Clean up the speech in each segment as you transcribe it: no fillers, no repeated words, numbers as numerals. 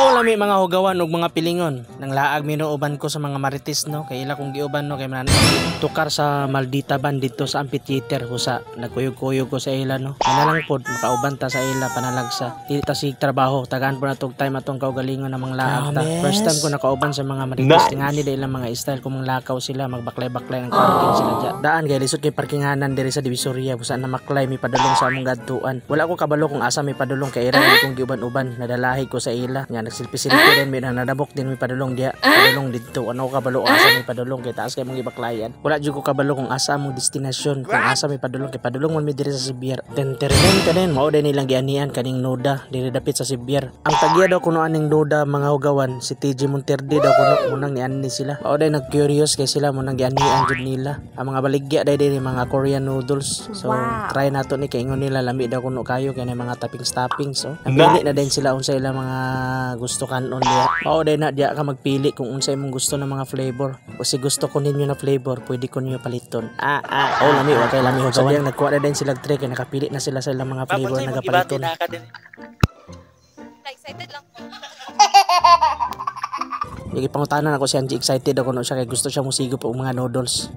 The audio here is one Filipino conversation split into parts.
Mao lami mga hugawan ug mga pilingon. Nang laag minuuban ko sa mga marites no, kay ila kong giuban no kay man tukar sa Maldita Band dito sa amphitheater husa nagkuyog-kuyog ko sa ila no. Ana lang pod makauban ta sa ila panalagsa. Dili ta sig trabaho, tagaan po na tog time atong kaugalingon ng mga laag ta. First time ko nakauban sa mga marites tingani dili lang mga style kung lakaw sila magbaklay-baklay ng parking sila dya. Daan kay lisod kay parkinganan diri sa Divisoria husa na maklay mi padulong sa among gadtuan. Wala ko kabalo kung asa mi padulong kay ira kung giuban-uban nadalahi ko sa ila. Nga nagsilpi-silpi din may nadabok din may padulong diya. Padulong dito ano kabalo asa may padulong kay taas kay mong ibaklayan. Wala jud ko kabalo kung asa among destinasyon kung asa may padulong kay padulong man mi diri sa Sibier. Tenterenen kanen mao din nilang gianian kaning noda diri dapit sa Sibier. Ang tagya daw kuno aning noda mga hugawan si TG Monterde daw kuno munang niani sila. Mao din nag-curious kay sila munang gianian jud nila. Ang mga baligya dai mga Korean noodles. So try nato ni kay ingon nila lami daw kuno kayo kay mga toppings so. Napili na din sila unsa ila mga gusto kanon diya. Mao day na diya ka magpili kung unsa imong gusto ng mga flavor. O si gusto ko ninyo na flavor, pwede ko niyo paliton. Lami wa kay lami hugawan. Sadyang nagkuha na din sila trick kay nakapili na sila sa ilang mga flavor nagapaliton. Excited lang po. Yung pangutanan ako si Angie excited ako no siya kay gusto siya musigo po mga noodles.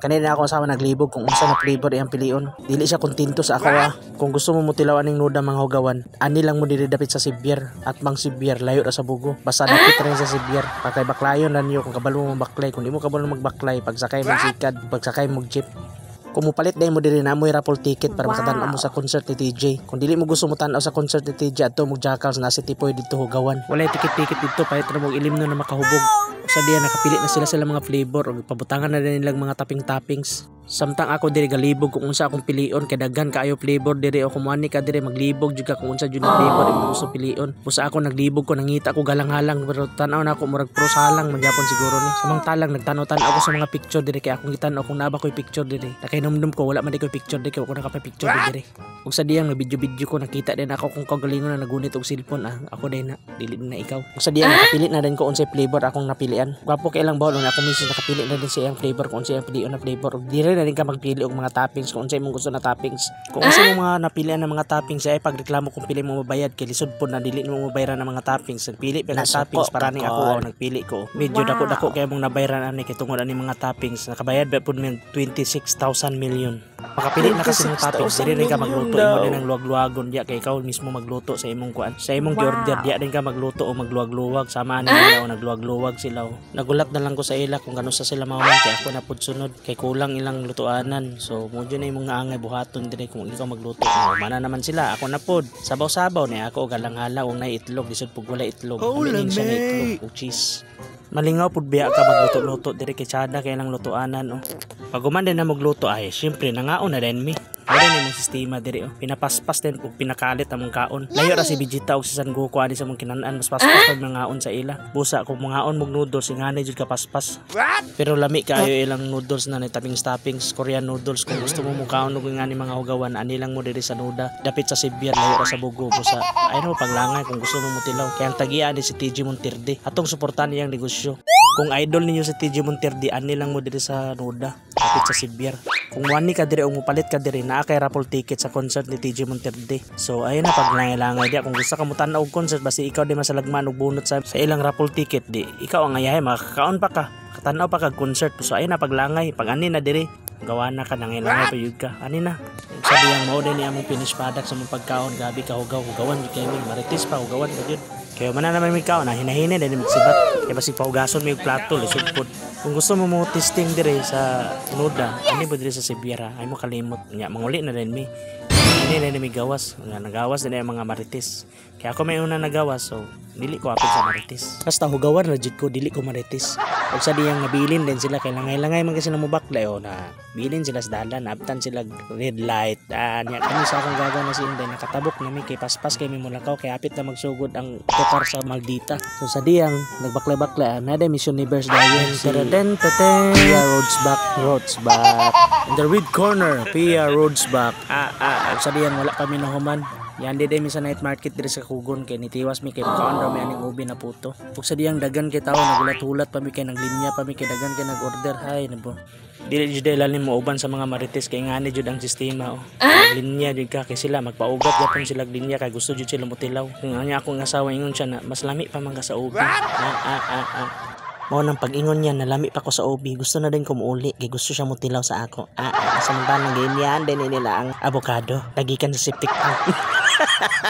Kanina ako sama naglibog kung unsa na flavor iyang pilion. Dili siya kontento sa ako Kung gusto mo mutilaw aning noda mga hugawan, ani lang mo diri dapit sa Sibier at mang Sibier layo ra sa Bugo. Basta dapit rin sa Sibier. Pakay baklayon na niyo kung kabalo mo baklay. Kung di mo kabalo magbaklay, pagsakay mo sikad, pagsakay mo jeep. Kung mupalit dahil mo diri na mo raffle ticket para makatanaw mo sa concert ni TJ. Kung dili mo gusto mo tanaw sa concert ni TJ ato mo jackals na si Tipoy dito hugawan. Walay ticket dito pahit ra mo ilim na makahubog. Sa diya nakapili na sila mga flavor o pabutangan na din nilang mga toppings. Samtang ako diri galibog kung unsa akong pilion kay daghan kaayo flavor diri o kumani ka diri maglibog jud ka kung unsa jud na flavor imong gusto pilion. Busa ako naglibog ko nangita ko galang-halang pero tan-aw na ako murag pros halang magyapon siguro ni. Samangtalang nagtanaw-tan ako sa mga picture diri kay akong gitan-aw kung naba ko'y picture diri. Nakainomdom ko wala man di ko'y picture diri kay ako nakapay-picture diri. Ug sa diyang nag-video ko nakita din ako kung kagalingon na nagunit og cellphone ako din na dili na ikaw. Ug sa diyang nakapili na din ko unsay flavor akong napilian. Gwapo kay lang bawon na ako mismo nakapili na din sa iyang flavor kung unsay iyang pilion na flavor. Ug diri na din ka magpili og mga toppings kung unsay imong gusto na toppings. Kung unsay mo mga napilian na mga toppings ay pagreklamo kung pili mo mabayad kay lisod po na dili mo mabayaran ng mga toppings. Nagpili pa ng toppings para ning ako nagpili ko. Medyo dako-dako kay mong nabayaran ani kay tungod ani mga toppings. Nakabayad ba pud men 26,000 million. Makapili na kasi ng toppings dili rin ka magluto imo din ang luwag-luwagon diya kay ikaw mismo magluto sa imong kuan. Sa imong gi-order diya din ka magluto o magluwag-luwag sama ani nila o nagluwag-luwag sila. Nagulat na lang ko sa ila kung gano sa sila mauman kay ako na pud sunod kay kulang ilang lutuanan. So mo dyan na imong naangay buhaton dire kung ikaw magluto. Mana naman sila ako na pod. Sabaw-sabaw ni ako galang-hala og nay itlog lisod pug wala itlog. Aminin siya na itlog ug cheese. Malingaw pud biya ka magluto-luto dire kay tsada kay lang lutuanan Pag human din na magluto ay syempre nangaon na din mi. Wala ni mong sistema diri pinapaspas din ug pinakalit among kaon. Layo ra si Vegeta ug si San Goku ani sa mong kinanan mas paspas pag nangaon sa ila. Busa kung mangaon mog noodles ingani jud ka paspas. Pero lami kaayo ilang noodles na ni toppings Korean noodles kung gusto mo mukaon og ingani mga hugawan ani lang mo diri sa noda dapit sa Sibier layo ra sa Bugo busa. Ay no paglangay kung gusto mo mutilaw kay ang tagiya ni si TG Monterde atong suportahan niyang negosyo. Kung idol ninyo si TG Monterde ani lang mo diri sa noda dapit sa Sibier. Kung wani ka diri o mupalit ka diri naa kay raffle ticket sa concert ni TG Monterde. So ayun na paglangay-langay dia kung gusto ka mo tan-aw og concert basi ikaw di masalagman og bunot sa ilang raffle ticket di ikaw ang ayahay makakaon pa ka katanaw pa kag concert. So ayun na paglangay pag ani na diri gawa na ka nangilangay pa yun ka ani na sabi ang mao din ni among finish product sa mong pagkaon gabi ka hugawan kay mi marites pa hugawan ka jud kaya man na naman may kaon na hinahina din magsibat kaya basig pahugason may plato lisod pod. Kung gusto mo mo testing dire sa noda ani mo dire sa Sibier ay mo kalimot nya manguli na din mi ini na mi gawas nga nagawas din ang mga marites kaya ako may una nagawas so dili ko apil sa marites basta hugawan na jud ko dili ko marites ug sa diyang nabilin din sila kay langay-langay man kasi na mo baklay na bilin sila sa dalan abtan sila red light nya kami sa akong gagaw na si Inday nakatabok nami kay paspas kay mi mulakaw kay apit na magsugod ang tukar sa Maldita. So sa diyang nagbaklay-baklay na Miss Universe dayon si Pia Roads back in the red corner Pia Roads back sa diyang wala kami nahuman Yan di day mi sa night market diri sa Kugon kay nitiwas mi kay kaon raw mi aning ubi na puto. Ug sa diyang dagan kay tawo nagulat-hulat pa mi kay naglinya pa mi kay dagan kay nag-order hay nabo. Dili jud lalim mo uban sa mga marites kay ngani jud ang sistema oh. Linya jud ka kay sila magpaugat gyapon sila linya kay gusto jud sila motilaw. Kung anya akong asawa ingon siya na mas lami pa man ka sa ubi. Mao nang pag-ingon niya nalami pa ko sa ubi gusto na din ko muuli kay gusto siya motilaw sa ako. Samantala ganyan din nila ang avocado nagikan sa septic tank.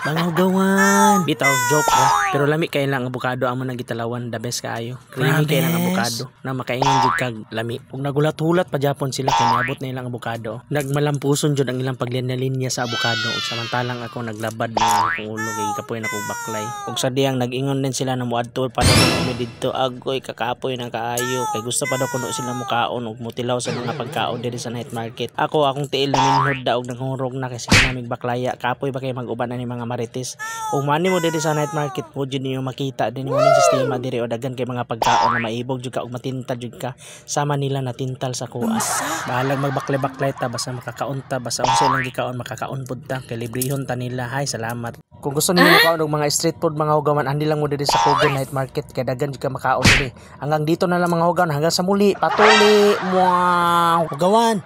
Mga hugawan. Bitaw, joke oh. Pero lami kay lang avocado amo nang gitalawan, the best kaayo. Creamy kay lang avocado na makaingon jud kag lami. Ug nagulat-hulat pa Japon sila kay niabot na ilang avocado. Nagmalampuson jud ang ilang paglinya-linya sa avocado ug samantalang ako naglabad na akong ulo kay kapoy na kog baklay. Ug sa diyang nag-ingon din sila na muadto pa daw kami didto agoy kakapoy na kaayo kay gusto pa daw kuno sila mukaon ug mutilaw sa mga pagkaon diri sa night market. Ako akong tiil na minhod da ug nanghurog na kay sila namig baklaya. Kapoy ba kay mag-uban ani mga marites. Ug mani mo diri sa night market mo jud niyo makita din mo ning sistema diri o dagan kay mga pagkaon na maibog jud ka ug matintal jud ka sama nila na tintal sa kuha. Bahalag magbaklay-baklay ta basta makakaon ta basta unsa lang gikaon makakaon pud ta kay librehon ta nila. Hay salamat. Kung gusto niyo makaon og mga street food mga hugawan andi lang mo diri sa Kugon night market kay dagan jud ka makaon diri. Hanggang dito na lang mga hugawan hanggang sa muli patuli. Wow, hugawan.